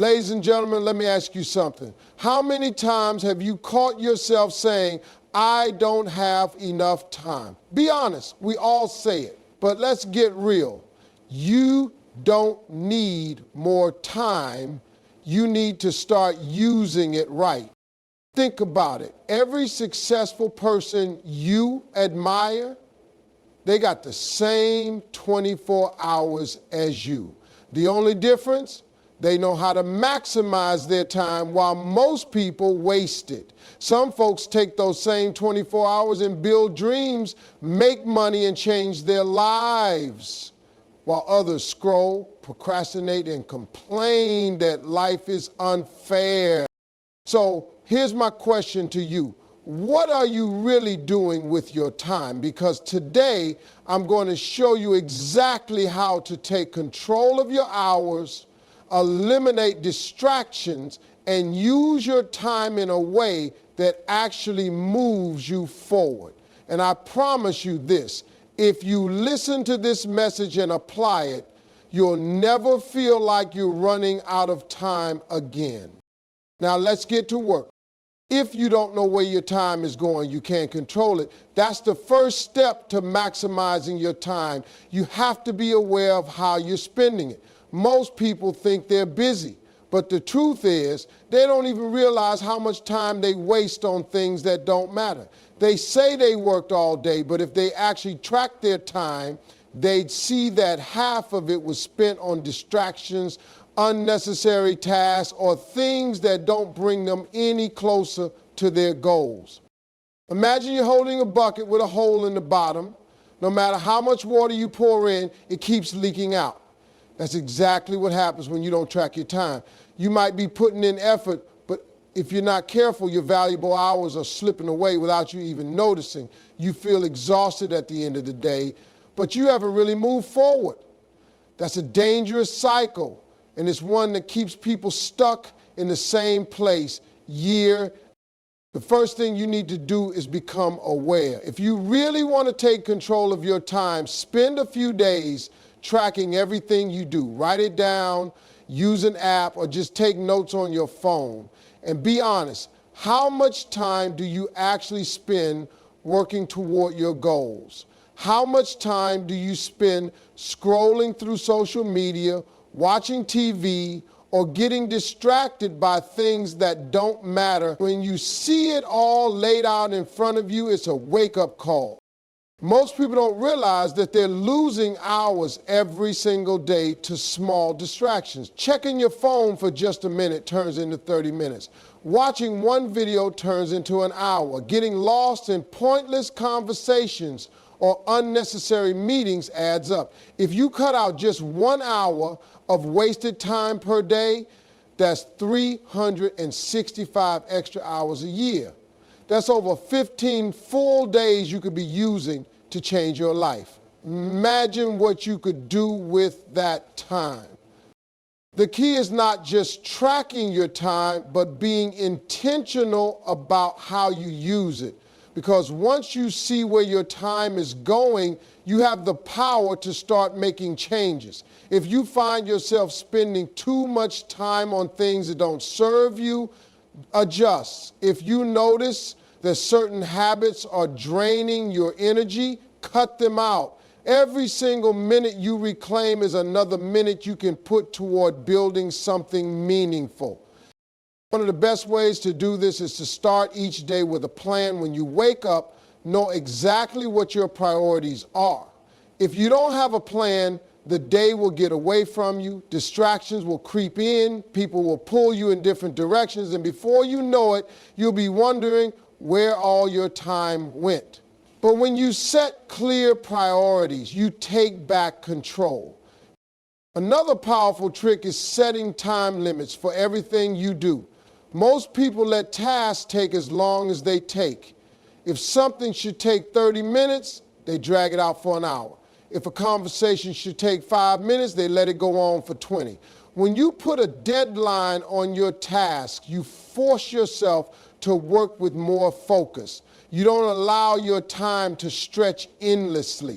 Ladies and gentlemen, let me ask you something. How many times have you caught yourself saying, I don't have enough time? Be honest, we all say it, but let's get real. You don't need more time. You need to start using it right. Think about it. Every successful person you admire, they got the same 24 hours as you. The only difference? They know how to maximize their time while most people waste it. Some folks take those same 24 hours and build dreams, make money, and change their lives, while others scroll, procrastinate, and complain that life is unfair. So here's my question to you. What are you really doing with your time? Because today I'm going to show you exactly how to take control of your hours, eliminate distractions, and use your time in a way that actually moves you forward. And I promise you this, if you listen to this message and apply it, you'll never feel like you're running out of time again. Now let's get to work. If you don't know where your time is going, you can't control it. That's the first step to maximizing your time. You have to be aware of how you're spending it. Most people think they're busy, but the truth is they don't even realize how much time they waste on things that don't matter. They say they worked all day, but if they actually tracked their time, they'd see that half of it was spent on distractions, unnecessary tasks, or things that don't bring them any closer to their goals. Imagine you're holding a bucket with a hole in the bottom. No matter how much water you pour in, it keeps leaking out. That's exactly what happens when you don't track your time. You might be putting in effort, but if you're not careful, your valuable hours are slipping away without you even noticing. You feel exhausted at the end of the day, but you haven't really moved forward. That's a dangerous cycle, and it's one that keeps people stuck in the same place year. The first thing you need to do is become aware. If you really want to take control of your time, spend a few days tracking everything you do. Write it down, use an app, or just take notes on your phone. And be honest, how much time do you actually spend working toward your goals? How much time do you spend scrolling through social media, watching TV, or getting distracted by things that don't matter? When you see it all laid out in front of you, it's a wake-up call. Most people don't realize that they're losing hours every single day to small distractions. Checking your phone for just a minute turns into 30 minutes. Watching one video turns into an hour. Getting lost in pointless conversations or unnecessary meetings adds up. If you cut out just 1 hour of wasted time per day, that's 365 extra hours a year. That's over 15 full days you could be using to change your life. Imagine what you could do with that time. The key is not just tracking your time, but being intentional about how you use it. Because once you see where your time is going, you have the power to start making changes. If you find yourself spending too much time on things that don't serve you, adjust. If you notice that certain habits are draining your energy, cut them out. Every single minute you reclaim is another minute you can put toward building something meaningful. One of the best ways to do this is to start each day with a plan. When you wake up, know exactly what your priorities are. If you don't have a plan, the day will get away from you, distractions will creep in, people will pull you in different directions, and before you know it, you'll be wondering where all your time went. But when you set clear priorities, you take back control. Another powerful trick is setting time limits for everything you do. Most people let tasks take as long as they take. If something should take 30 minutes, they drag it out for an hour. If a conversation should take 5 minutes, they let it go on for 20. When you put a deadline on your task, you force yourself to work with more focus. You don't allow your time to stretch endlessly.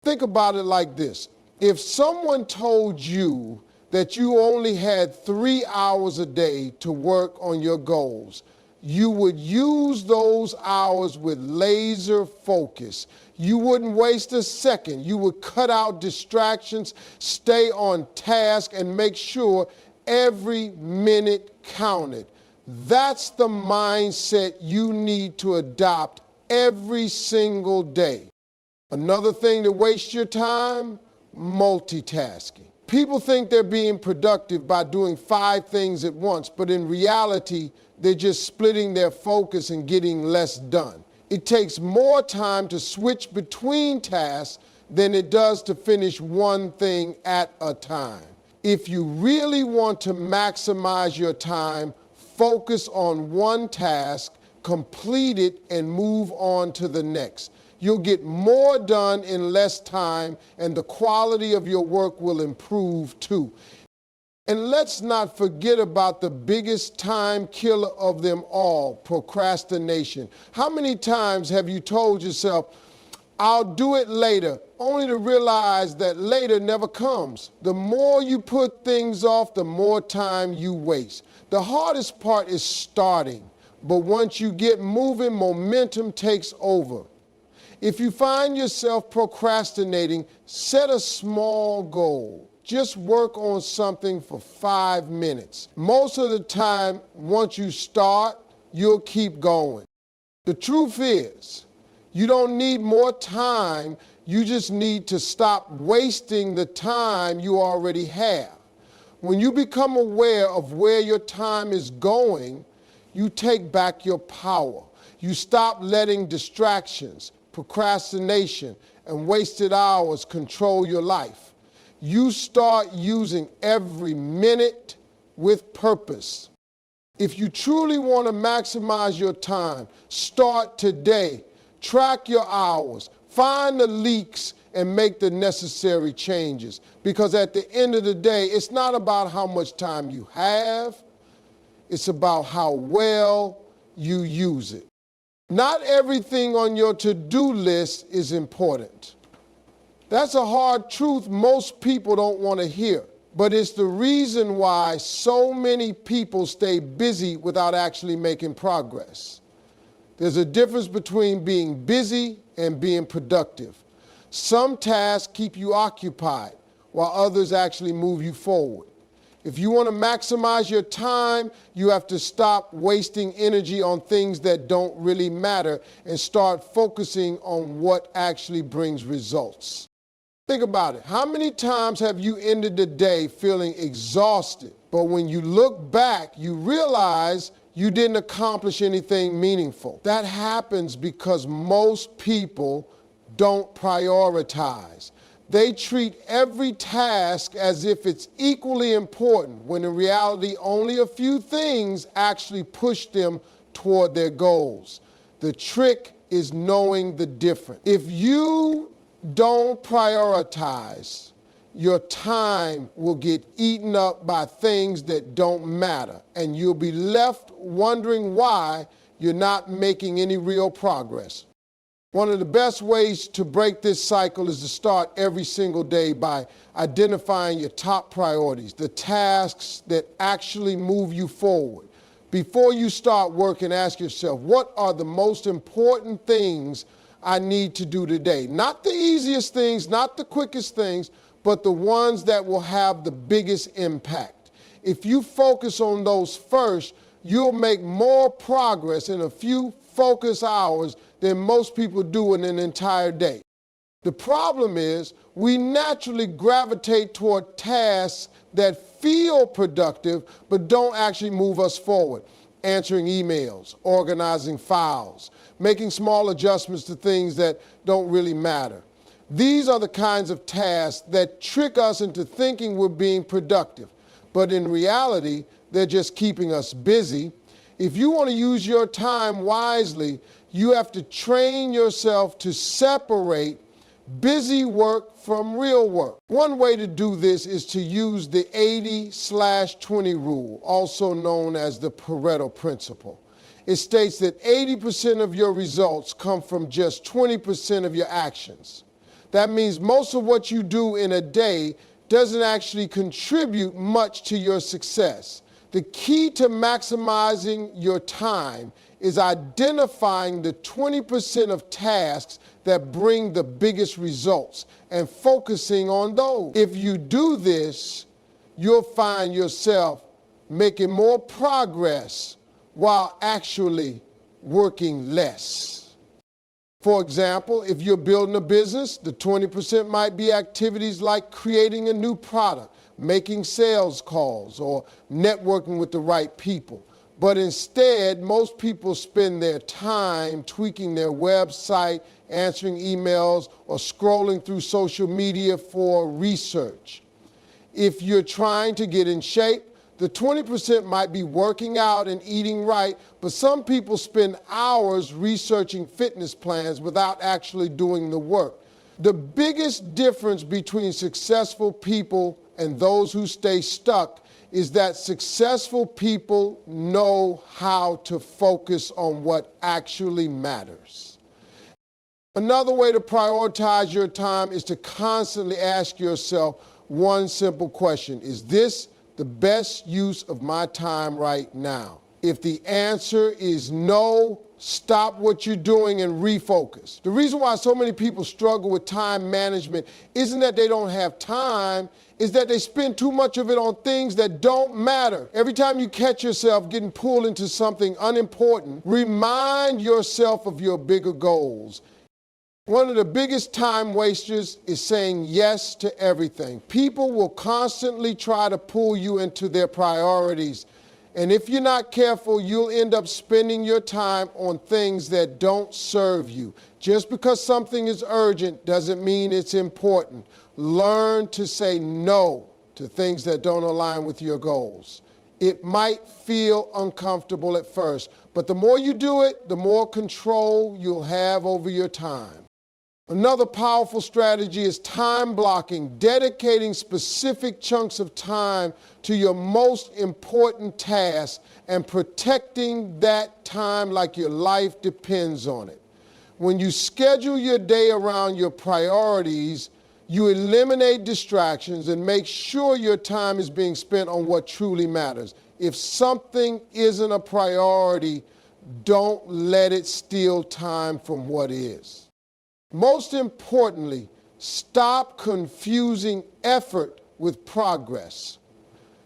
Think about it like this. If someone told you that you only had 3 hours a day to work on your goals, you would use those hours with laser focus. You wouldn't waste a second. You would cut out distractions, stay on task, and make sure every minute counted. That's the mindset you need to adopt every single day. Another thing that wastes your time, multitasking. People think they're being productive by doing 5 things at once, but in reality, they're just splitting their focus and getting less done. It takes more time to switch between tasks than it does to finish one thing at a time. If you really want to maximize your time, focus on one task, complete it, and move on to the next. You'll get more done in less time, and the quality of your work will improve too. And let's not forget about the biggest time killer of them all, procrastination. How many times have you told yourself, I'll do it later, only to realize that later never comes? The more you put things off, the more time you waste. The hardest part is starting, but once you get moving, momentum takes over. If you find yourself procrastinating, set a small goal. Just work on something for 5 minutes. Most of the time, once you start, you'll keep going. The truth is, you don't need more time. You just need to stop wasting the time you already have. When you become aware of where your time is going, you take back your power. You stop letting distractions, procrastination, and wasted hours control your life. You start using every minute with purpose. If you truly want to maximize your time, start today. Track your hours, find the leaks, and make the necessary changes. Because at the end of the day, it's not about how much time you have, it's about how well you use it. Not everything on your to-do list is important. That's a hard truth most people don't want to hear, but it's the reason why so many people stay busy without actually making progress. There's a difference between being busy and being productive. Some tasks keep you occupied, while others actually move you forward. If you want to maximize your time, you have to stop wasting energy on things that don't really matter and start focusing on what actually brings results. Think about it. How many times have you ended the day feeling exhausted, but when you look back, you realize you didn't accomplish anything meaningful? That happens because most people don't prioritize. They treat every task as if it's equally important, when in reality, only a few things actually push them toward their goals. The trick is knowing the difference. If you don't prioritize, your time will get eaten up by things that don't matter, and you'll be left wondering why you're not making any real progress. One of the best ways to break this cycle is to start every single day by identifying your top priorities, the tasks that actually move you forward. Before you start working, ask yourself, what are the most important things I need to do today? Not the easiest things, not the quickest things, but the ones that will have the biggest impact. If you focus on those first, you'll make more progress in a few focus hours than most people do in an entire day. The problem is we naturally gravitate toward tasks that feel productive but don't actually move us forward. Answering emails, organizing files, making small adjustments to things that don't really matter. These are the kinds of tasks that trick us into thinking we're being productive, but in reality, they're just keeping us busy. If you want to use your time wisely, you have to train yourself to separate busy work from real work. One way to do this is to use the 80/20 rule, also known as the Pareto principle. It states that 80% of your results come from just 20% of your actions. That means most of what you do in a day doesn't actually contribute much to your success. The key to maximizing your time is identifying the 20% of tasks that bring the biggest results and focusing on those. If you do this, you'll find yourself making more progress while actually working less. For example, if you're building a business, the 20% might be activities like creating a new product, making sales calls, or networking with the right people. But instead, most people spend their time tweaking their website, answering emails, or scrolling through social media for research. If you're trying to get in shape, the 20% might be working out and eating right, but some people spend hours researching fitness plans without actually doing the work. The biggest difference between successful people and those who stay stuck is that successful people know how to focus on what actually matters. Another way to prioritize your time is to constantly ask yourself one simple question: is this the best use of my time right now? If the answer is no, stop what you're doing and refocus. The reason why so many people struggle with time management isn't that they don't have time, is that they spend too much of it on things that don't matter. Every time you catch yourself getting pulled into something unimportant, remind yourself of your bigger goals. One of the biggest time wasters is saying yes to everything. People will constantly try to pull you into their priorities. And if you're not careful, you'll end up spending your time on things that don't serve you. Just because something is urgent doesn't mean it's important. Learn to say no to things that don't align with your goals. It might feel uncomfortable at first, but the more you do it, the more control you'll have over your time. Another powerful strategy is time blocking, dedicating specific chunks of time to your most important tasks and protecting that time like your life depends on it. When you schedule your day around your priorities, you eliminate distractions and make sure your time is being spent on what truly matters. If something isn't a priority, don't let it steal time from what is. Most importantly, stop confusing effort with progress.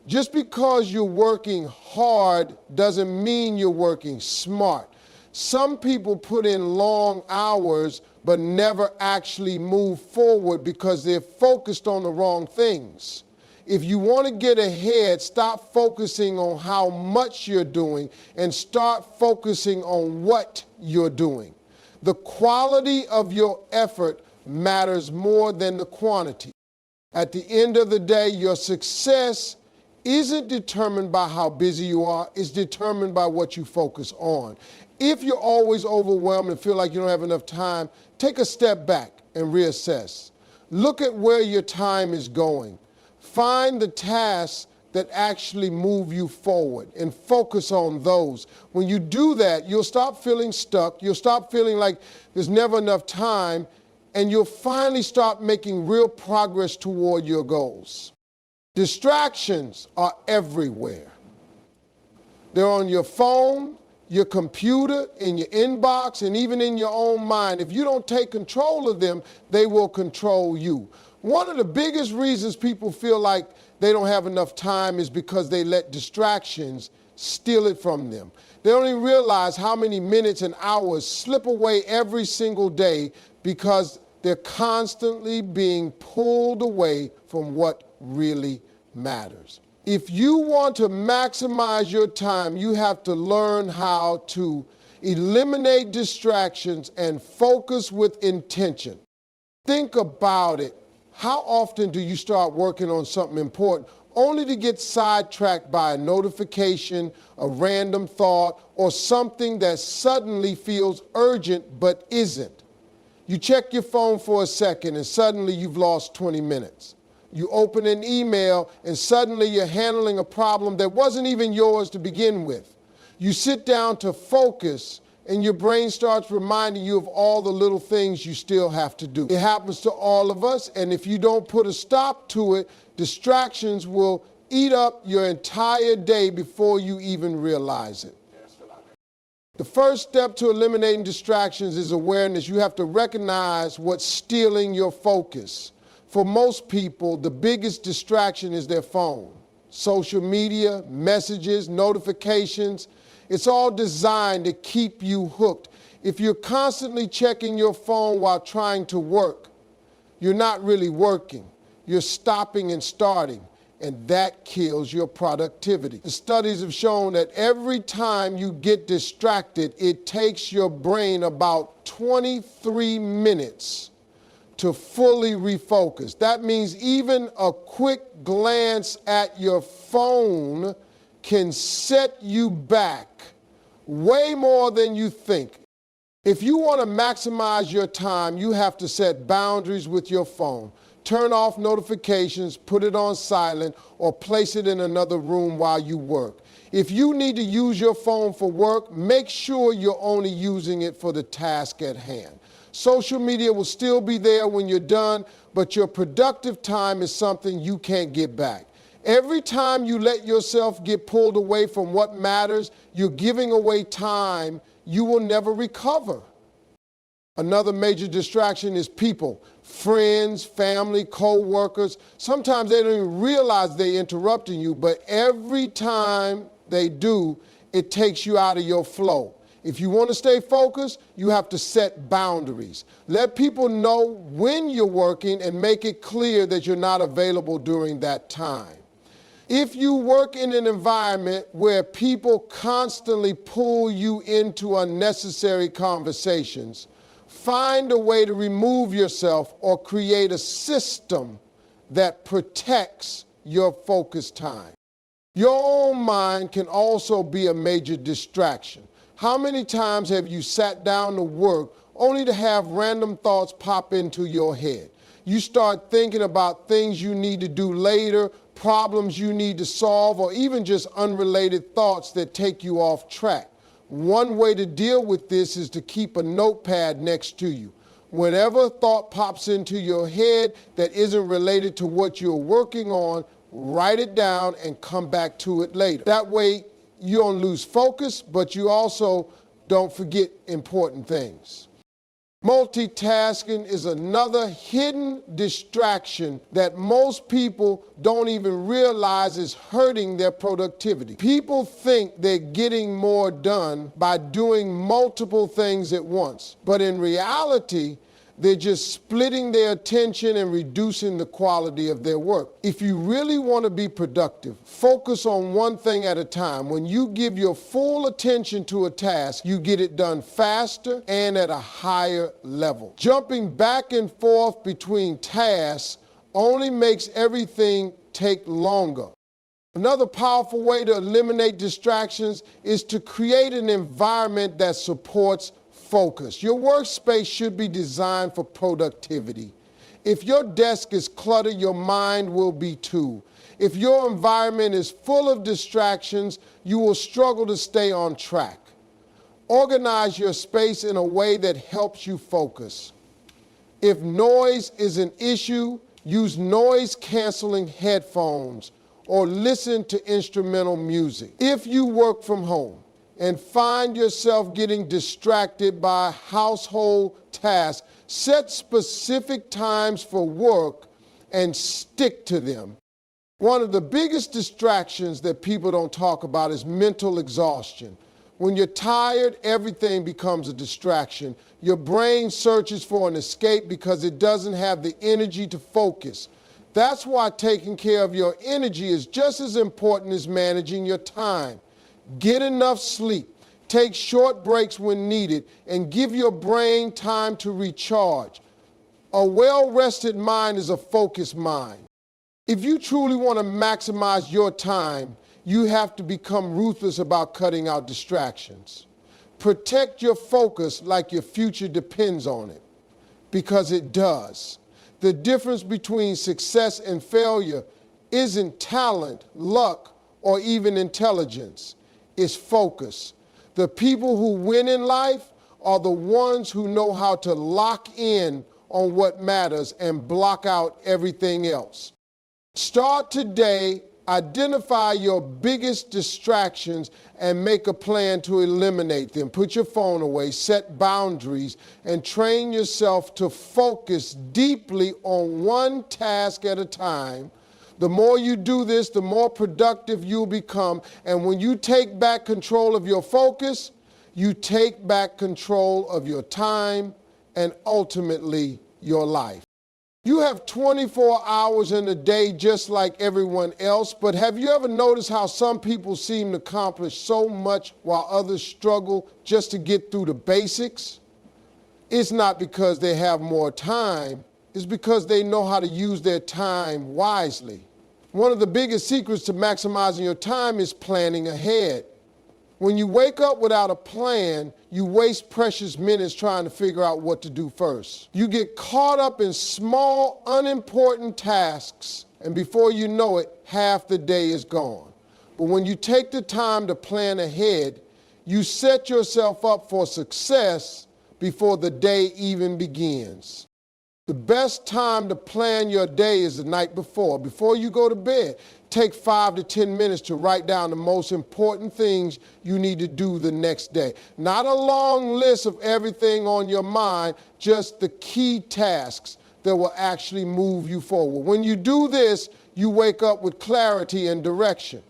Just because you're working hard doesn't mean you're working smart. Some people put in long hours but never actually move forward because they're focused on the wrong things. If you want to get ahead, stop focusing on how much you're doing and start focusing on what you're doing. The quality of your effort matters more than the quantity. At the end of the day, your success isn't determined by how busy you are, it's determined by what you focus on. If you're always overwhelmed and feel like you don't have enough time, take a step back and reassess. Look at where your time is going. Find the tasks that actually move you forward and focus on those. When you do that, you'll stop feeling stuck, you'll stop feeling like there's never enough time, and you'll finally start making real progress toward your goals. Distractions are everywhere. They're on your phone, your computer, in your inbox, and even in your own mind. If you don't take control of them, they will control you. One of the biggest reasons people feel like they don't have enough time is because they let distractions steal it from them. They don't even realize how many minutes and hours slip away every single day because they're constantly being pulled away from what really matters. If you want to maximize your time, you have to learn how to eliminate distractions and focus with intention. Think about it. How often do you start working on something important only to get sidetracked by a notification, a random thought, or something that suddenly feels urgent but isn't? You check your phone for a second and suddenly you've lost 20 minutes. You open an email and suddenly you're handling a problem that wasn't even yours to begin with. You sit down to focus and your brain starts reminding you of all the little things you still have to do. It happens to all of us, and if you don't put a stop to it, Distractions will eat up your entire day before you even realize it. The first step to eliminating distractions is awareness. You have to recognize what's stealing your focus. For most people, the biggest distraction is their phone. Social media, messages, notifications, it's all designed to keep you hooked. If you're constantly checking your phone while trying to work, you're not really working. You're stopping and starting, and that kills your productivity. The studies have shown that every time you get distracted, it takes your brain about 23 minutes to fully refocus. That means even a quick glance at your phone can set you back way more than you think. If you want to maximize your time, you have to set boundaries with your phone. Turn off notifications, put it on silent, or place it in another room while you work. If you need to use your phone for work, make sure you're only using it for the task at hand. Social media will still be there when you're done, but your productive time is something you can't get back. Every time you let yourself get pulled away from what matters, you're giving away time you will never recover. Another major distraction is people, friends, family, co-workers. Sometimes they don't even realize they're interrupting you, but every time they do, it takes you out of your flow. If you want to stay focused, you have to set boundaries. Let people know when you're working and make it clear that you're not available during that time. If you work in an environment where people constantly pull you into unnecessary conversations, find a way to remove yourself or create a system that protects your focus time. Your own mind can also be a major distraction. How many times have you sat down to work only to have random thoughts pop into your head? You start thinking about things you need to do later, problems you need to solve, or even just unrelated thoughts that take you off track. One way to deal with this is to keep a notepad next to you. Whenever thought pops into your head that isn't related to what you're working on, write it down and come back to it later. That way you don't lose focus, but you also don't forget important things. Multitasking is another hidden distraction that most people don't even realize is hurting their productivity. People think they're getting more done by doing multiple things at once, but in reality, they're just splitting their attention and reducing the quality of their work. If you really want to be productive, focus on one thing at a time. When you give your full attention to a task, you get it done faster and at a higher level. Jumping back and forth between tasks only makes everything take longer. Another powerful way to eliminate distractions is to create an environment that supports focus. Your workspace should be designed for productivity. If your desk is cluttered, your mind will be too. If your environment is full of distractions, you will struggle to stay on track. Organize your space in a way that helps you focus. If noise is an issue, use noise-canceling headphones or listen to instrumental music. If you work from home and find yourself getting distracted by household tasks, set specific times for work and stick to them. One of the biggest distractions that people don't talk about is mental exhaustion. When you're tired, everything becomes a distraction. Your brain searches for an escape because it doesn't have the energy to focus. That's why taking care of your energy is just as important as managing your time. Get enough sleep, take short breaks when needed, and give your brain time to recharge. A well-rested mind is a focused mind. If you truly want to maximize your time, you have to become ruthless about cutting out distractions. Protect your focus like your future depends on it, because it does. The difference between success and failure isn't talent, luck, or even intelligence. Is focus. The people who win in life are the ones who know how to lock in on what matters and block out everything else. Start today, identify your biggest distractions, and make a plan to eliminate them. Put your phone away, set boundaries, and train yourself to focus deeply on one task at a time. The more you do this, the more productive you'll become. And when you take back control of your focus, you take back control of your time and ultimately your life. You have 24 hours in a day just like everyone else, but have you ever noticed how some people seem to accomplish so much while others struggle just to get through the basics? It's not because they have more time, it's because they know how to use their time wisely. One of the biggest secrets to maximizing your time is planning ahead. When you wake up without a plan, you waste precious minutes trying to figure out what to do first. You get caught up in small, unimportant tasks, and before you know it, half the day is gone. But when you take the time to plan ahead, you set yourself up for success before the day even begins. The best time to plan your day is the night before. Before you go to bed, take 5 to 10 minutes to write down the most important things you need to do the next day. Not a long list of everything on your mind, just the key tasks that will actually move you forward. When you do this, you wake up with clarity and direction.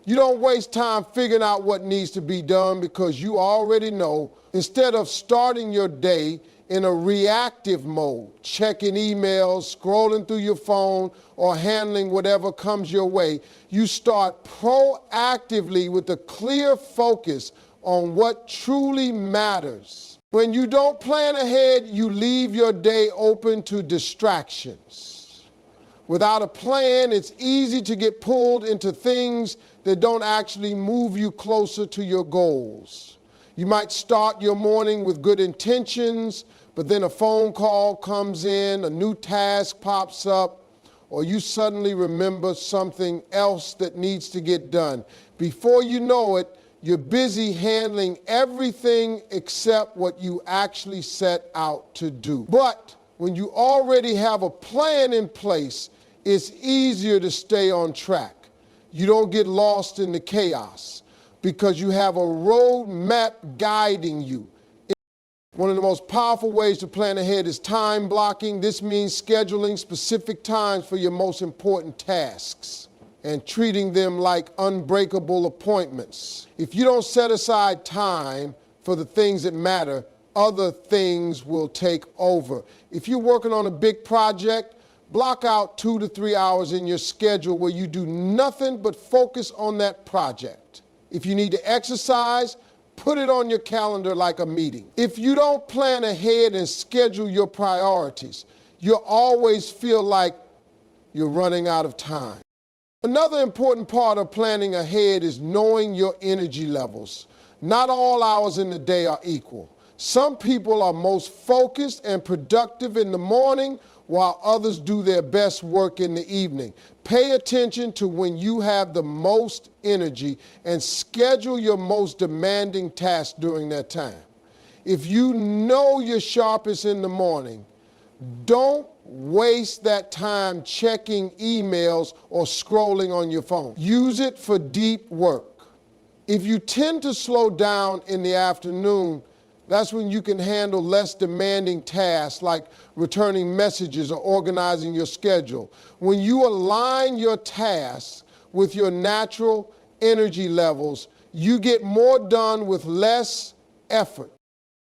You don't waste time figuring out what needs to be done because you already know. Instead of starting your day in a reactive mode, checking emails, scrolling through your phone, or handling whatever comes your way, you start proactively with a clear focus on what truly matters. When you don't plan ahead, you leave your day open to distractions. Without a plan, it's easy to get pulled into things that don't actually move you closer to your goals. You might start your morning with good intentions, but then a phone call comes in, a new task pops up, or you suddenly remember something else that needs to get done. Before you know it, you're busy handling everything except what you actually set out to do. But when you already have a plan in place, it's easier to stay on track. You don't get lost in the chaos because you have a roadmap guiding you. One of the most powerful ways to plan ahead is time blocking. This means scheduling specific times for your most important tasks and treating them like unbreakable appointments. If you don't set aside time for the things that matter, other things will take over. If you're working on a big project, block out 2 to 3 hours in your schedule where you do nothing but focus on that project. If you need to exercise, put it on your calendar like a meeting. If you don't plan ahead and schedule your priorities, you'll always feel like you're running out of time. Another important part of planning ahead is knowing your energy levels. Not all hours in the day are equal. Some people are most focused and productive in the morning, while others do their best work in the evening. Pay attention to when you have the most energy and schedule your most demanding tasks during that time. If you know you're sharpest in the morning, don't waste that time checking emails or scrolling on your phone. Use it for deep work. If you tend to slow down in the afternoon, that's when you can handle less demanding tasks like returning messages or organizing your schedule. When you align your tasks with your natural energy levels, you get more done with less effort.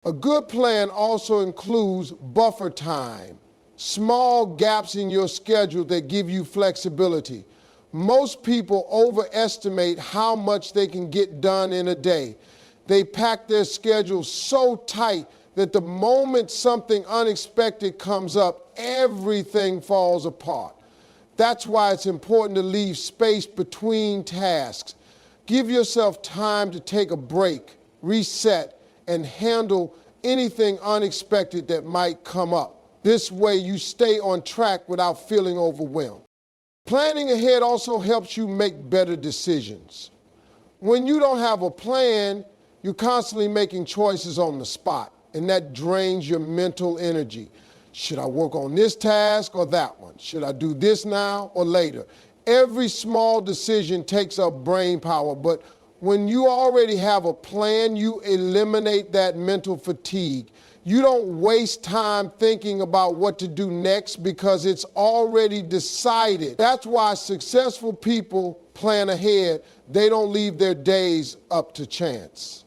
A good plan also includes buffer time, small gaps in your schedule that give you flexibility. Most people overestimate how much they can get done in a day. They pack their schedule so tight that the moment something unexpected comes up, everything falls apart. That's why it's important to leave space between tasks. Give yourself time to take a break, reset, and handle anything unexpected that might come up. This way you stay on track without feeling overwhelmed. Planning ahead also helps you make better decisions. When you don't have a plan, you're constantly making choices on the spot, and that drains your mental energy. Should I work on this task or that one? Should I do this now or later? Every small decision takes up brain power, but when you already have a plan, you eliminate that mental fatigue. You don't waste time thinking about what to do next because it's already decided. That's why successful people plan ahead. They don't leave their days up to chance.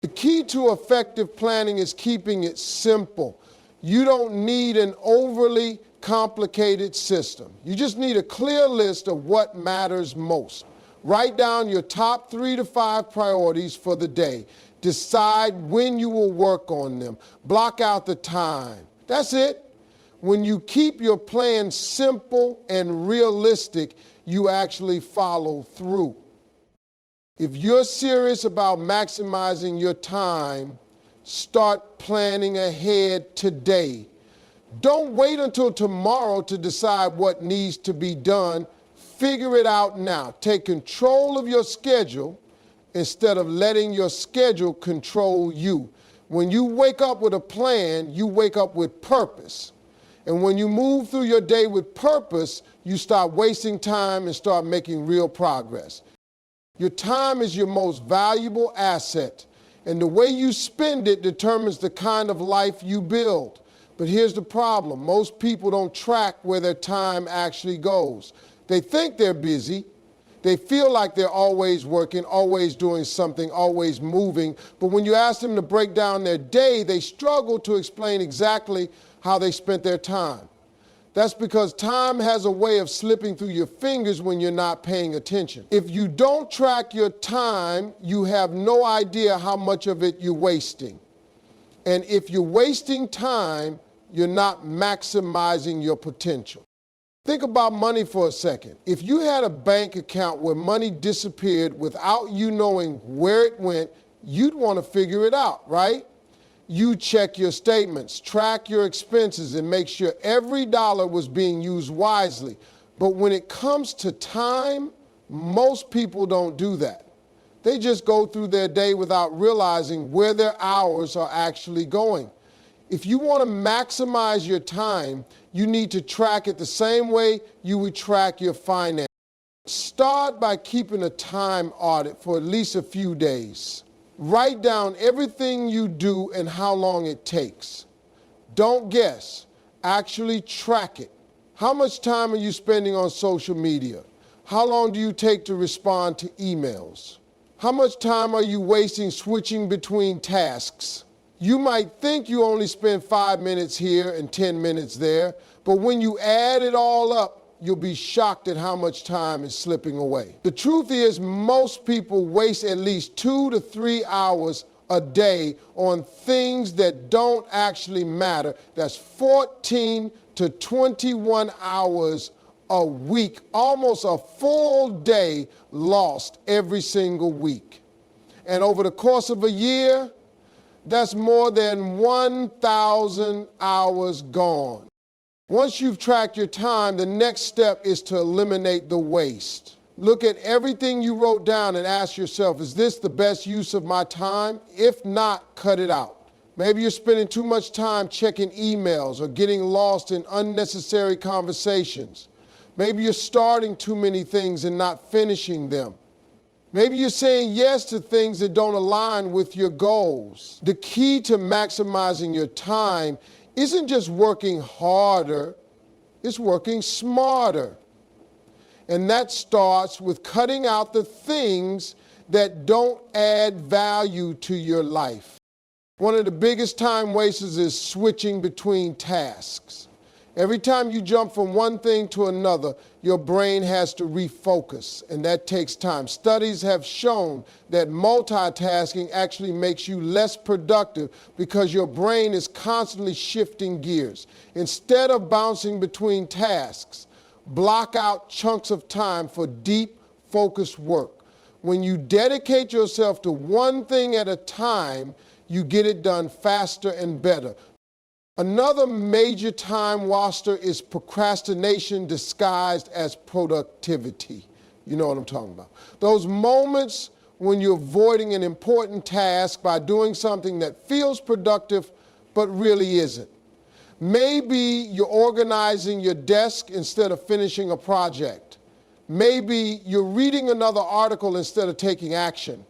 The key to effective planning is keeping it simple. You don't need an overly complicated system. You just need a clear list of what matters most. Write down your top 3 to 5 priorities for the day. Decide when you will work on them. Block out the time. That's it. When you keep your plan simple and realistic, you actually follow through. If you're serious about maximizing your time, start planning ahead today. Don't wait until tomorrow to decide what needs to be done. Figure it out now. Take control of your schedule instead of letting your schedule control you. When you wake up with a plan, you wake up with purpose. And when you move through your day with purpose, you stop wasting time and start making real progress. Your time is your most valuable asset, and the way you spend it determines the kind of life you build. But here's the problem. Most people don't track where their time actually goes. They think they're busy. They feel like they're always working, always doing something, always moving. But when you ask them to break down their day, they struggle to explain exactly how they spent their time. That's because time has a way of slipping through your fingers when you're not paying attention. If you don't track your time, you have no idea how much of it you're wasting. And if you're wasting time, you're not maximizing your potential. Think about money for a second. If you had a bank account where money disappeared without you knowing where it went, you'd want to figure it out, right? You check your statements, track your expenses, and make sure every dollar was being used wisely. But when it comes to time, most people don't do that. They just go through their day without realizing where their hours are actually going. If you want to maximize your time, you need to track it the same way you would track your finances. Start by keeping a time audit for at least a few days. Write down everything you do and how long it takes. Don't guess. Actually track it. How much time are you spending on social media? How long do you take to respond to emails? How much time are you wasting switching between tasks? You might think you only spend 5 minutes here and 10 minutes there, but when you add it all up, you'll be shocked at how much time is slipping away. The truth is, most people waste at least 2 to 3 hours a day on things that don't actually matter. That's 14 to 21 hours a week, almost a full day lost every single week. And over the course of a year, that's more than 1,000 hours gone. Once you've tracked your time, the next step is to eliminate the waste. Look at everything you wrote down and ask yourself, is this the best use of my time? If not, cut it out. Maybe you're spending too much time checking emails or getting lost in unnecessary conversations. Maybe you're starting too many things and not finishing them. Maybe you're saying yes to things that don't align with your goals. The key to maximizing your time isn't just working harder, it's working smarter. And that starts with cutting out the things that don't add value to your life. One of the biggest time wasters is switching between tasks. Every time you jump from one thing to another, your brain has to refocus, and that takes time. Studies have shown that multitasking actually makes you less productive because your brain is constantly shifting gears. Instead of bouncing between tasks, block out chunks of time for deep, focused work. When you dedicate yourself to one thing at a time, you get it done faster and better. Another major time waster is procrastination disguised as productivity. You know what I'm talking about. Those moments when you're avoiding an important task by doing something that feels productive but really isn't. Maybe you're organizing your desk instead of finishing a project. Maybe you're reading another article instead of taking action.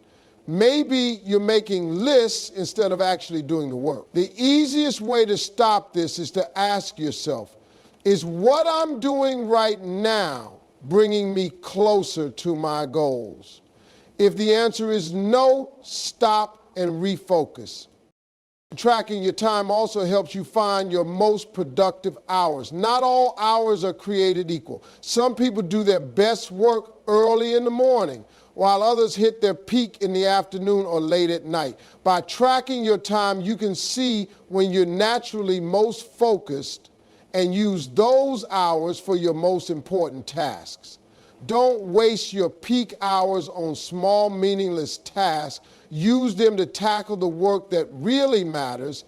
Maybe you're making lists instead of actually doing the work. The easiest way to stop this is to ask yourself, is what I'm doing right now bringing me closer to my goals? If the answer is no, stop and refocus. Tracking your time also helps you find your most productive hours. Not all hours are created equal. Some people do their best work early in the morning, while others hit their peak in the afternoon or late at night. By tracking your time, you can see when you're naturally most focused and use those hours for your most important tasks. Don't waste your peak hours on small, meaningless tasks. Use them to tackle the work that really matters.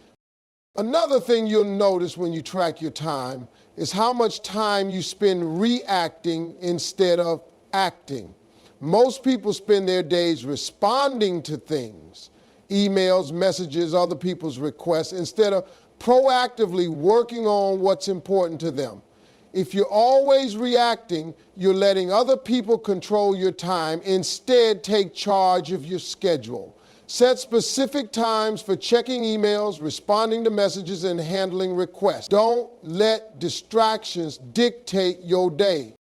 Another thing you'll notice when you track your time is how much time you spend reacting instead of acting. Most people spend their days responding to things, emails, messages, other people's requests, instead of proactively working on what's important to them. If you're always reacting, you're letting other people control your time. Instead, take charge of your schedule. Set specific times for checking emails, responding to messages, and handling requests. Don't let distractions dictate your day.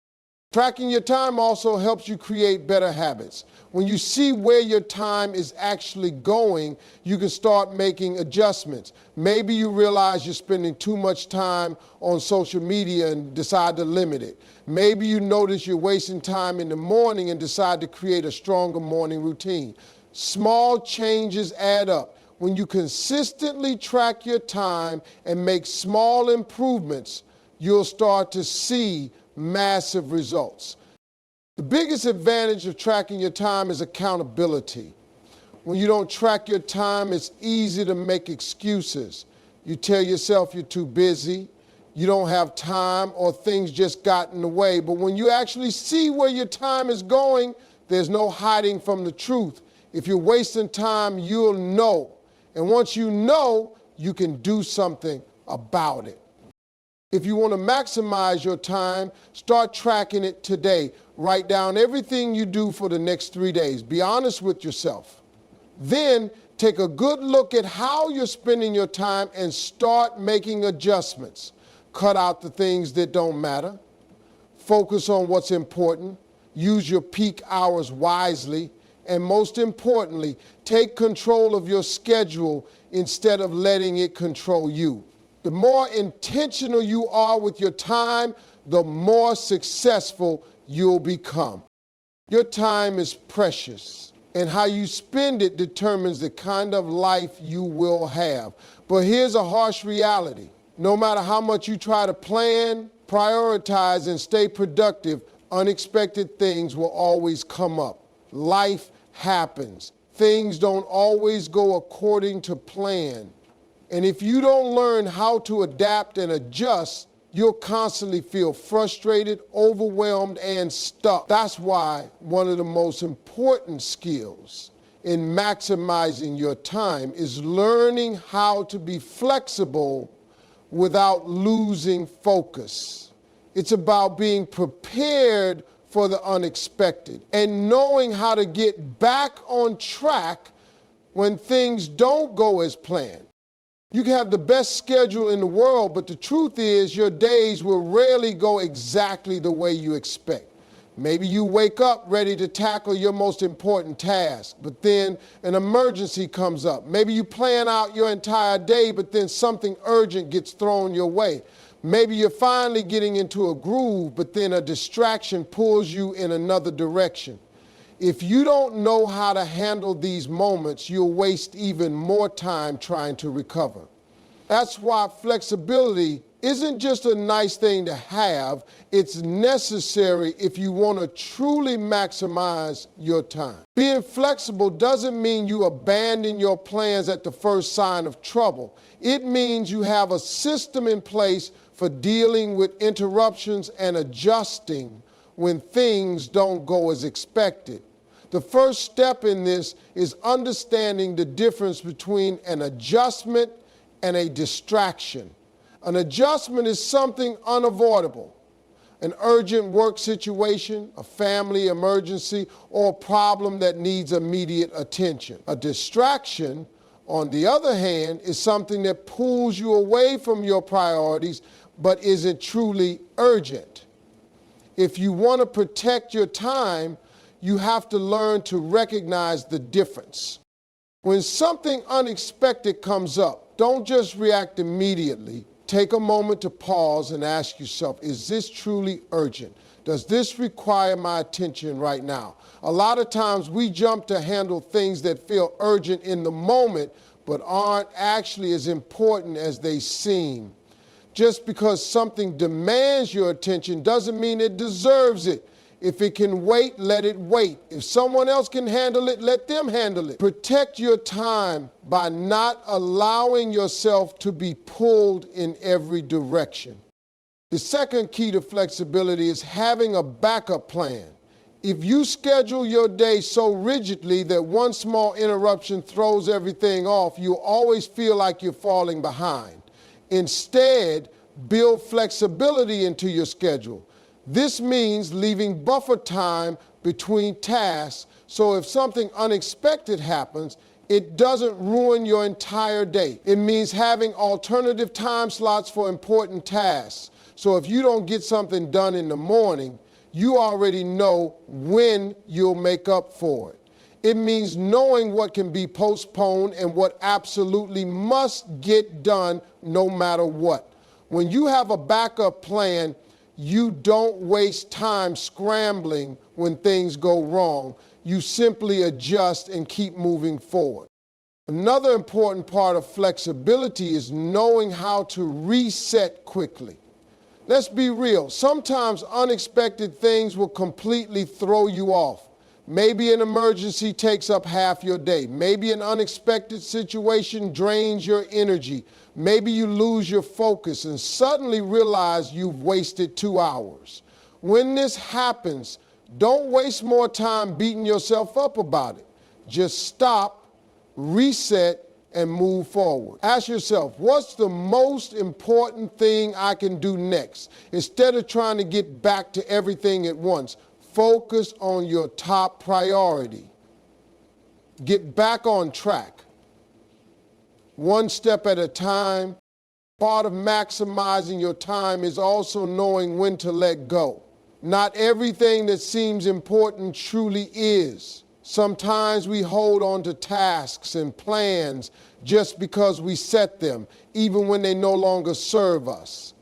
Tracking your time also helps you create better habits. When you see where your time is actually going, you can start making adjustments. Maybe you realize you're spending too much time on social media and decide to limit it. Maybe you notice you're wasting time in the morning and decide to create a stronger morning routine. Small changes add up. When you consistently track your time and make small improvements, you'll start to see massive results. The biggest advantage of tracking your time is accountability. When you don't track your time, it's easy to make excuses. You tell yourself you're too busy, you don't have time, or things just got in the way. But when you actually see where your time is going, there's no hiding from the truth. If you're wasting time, you'll know. And once you know, you can do something about it. If you want to maximize your time, start tracking it today. Write down everything you do for the next 3 days. Be honest with yourself. Then take a good look at how you're spending your time and start making adjustments. Cut out the things that don't matter. Focus on what's important. Use your peak hours wisely. And most importantly, take control of your schedule instead of letting it control you. The more intentional you are with your time, the more successful you'll become. Your time is precious, and how you spend it determines the kind of life you will have. But here's a harsh reality. No matter how much you try to plan, prioritize, and stay productive, unexpected things will always come up. Life happens. Things don't always go according to plan. And if you don't learn how to adapt and adjust, you'll constantly feel frustrated, overwhelmed, and stuck. That's why one of the most important skills in maximizing your time is learning how to be flexible without losing focus. It's about being prepared for the unexpected and knowing how to get back on track when things don't go as planned. You can have the best schedule in the world, but the truth is your days will rarely go exactly the way you expect. Maybe you wake up ready to tackle your most important task, but then an emergency comes up. Maybe you plan out your entire day, but then something urgent gets thrown your way. Maybe you're finally getting into a groove, but then a distraction pulls you in another direction. If you don't know how to handle these moments, you'll waste even more time trying to recover. That's why flexibility isn't just a nice thing to have, it's necessary if you want to truly maximize your time. Being flexible doesn't mean you abandon your plans at the first sign of trouble. It means you have a system in place for dealing with interruptions and adjusting when things don't go as expected. The first step in this is understanding the difference between an adjustment and a distraction. An adjustment is something unavoidable. An urgent work situation, a family emergency, or a problem that needs immediate attention. A distraction, on the other hand, is something that pulls you away from your priorities but isn't truly urgent. If you want to protect your time, you have to learn to recognize the difference. When something unexpected comes up, don't just react immediately. Take a moment to pause and ask yourself, is this truly urgent? Does this require my attention right now? A lot of times we jump to handle things that feel urgent in the moment, but aren't actually as important as they seem. Just because something demands your attention doesn't mean it deserves it. If it can wait, let it wait. If someone else can handle it, let them handle it. Protect your time by not allowing yourself to be pulled in every direction. The second key to flexibility is having a backup plan. If you schedule your day so rigidly that one small interruption throws everything off, you'll always feel like you're falling behind. Instead, build flexibility into your schedule. This means leaving buffer time between tasks, so if something unexpected happens, it doesn't ruin your entire day. It means having alternative time slots for important tasks. So if you don't get something done in the morning, you already know when you'll make up for it. It means knowing what can be postponed and what absolutely must get done no matter what. When you have a backup plan, you don't waste time scrambling when things go wrong. You simply adjust and keep moving forward. Another important part of flexibility is knowing how to reset quickly. Let's be real. Sometimes unexpected things will completely throw you off. Maybe an emergency takes up half your day. Maybe an unexpected situation drains your energy. Maybe you lose your focus and suddenly realize you've wasted 2 hours. When this happens, don't waste more time beating yourself up about it. Just stop, reset, and move forward. Ask yourself, what's the most important thing I can do next? Instead of trying to get back to everything at once, focus on your top priority. Get back on track. One step at a time. Part of maximizing your time is also knowing when to let go. Not everything that seems important truly is. Sometimes we hold on to tasks and plans just because we set them, even when they no longer serve us.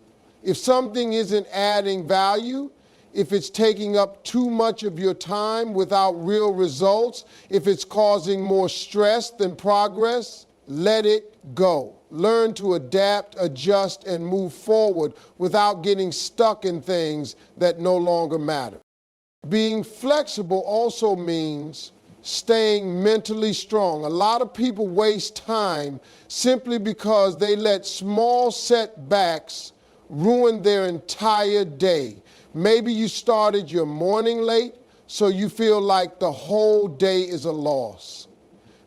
If something isn't adding value, if it's taking up too much of your time without real results, if it's causing more stress than progress, let it go. Learn to adapt, adjust, and move forward without getting stuck in things that no longer matter. Being flexible also means staying mentally strong. A lot of people waste time simply because they let small setbacks ruin their entire day. Maybe you started your morning late, so you feel like the whole day is a loss.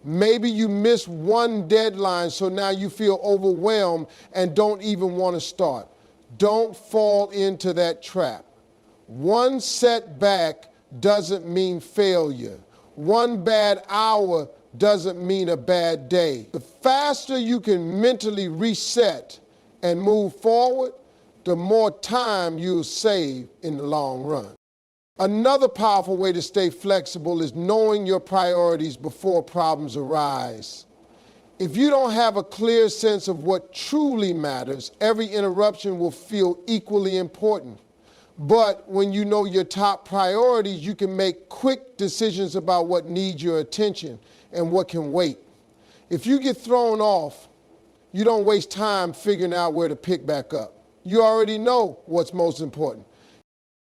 Maybe you missed one deadline, so now you feel overwhelmed and don't even want to start. Don't fall into that trap. One setback doesn't mean failure. One bad hour doesn't mean a bad day. The faster you can mentally reset and move forward, the more time you'll save in the long run. Another powerful way to stay flexible is knowing your priorities before problems arise. If you don't have a clear sense of what truly matters, every interruption will feel equally important. But when you know your top priorities, you can make quick decisions about what needs your attention and what can wait. If you get thrown off, you don't waste time figuring out where to pick back up. You already know what's most important.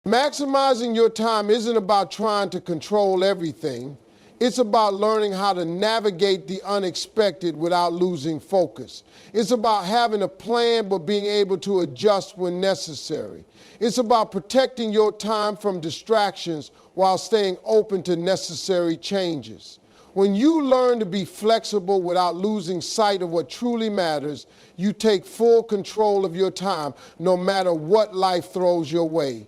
Maximizing your time isn't about trying to control everything. It's about learning how to navigate the unexpected without losing focus. It's about having a plan but being able to adjust when necessary. It's about protecting your time from distractions while staying open to necessary changes. When you learn to be flexible without losing sight of what truly matters, you take full control of your time no matter what life throws your way.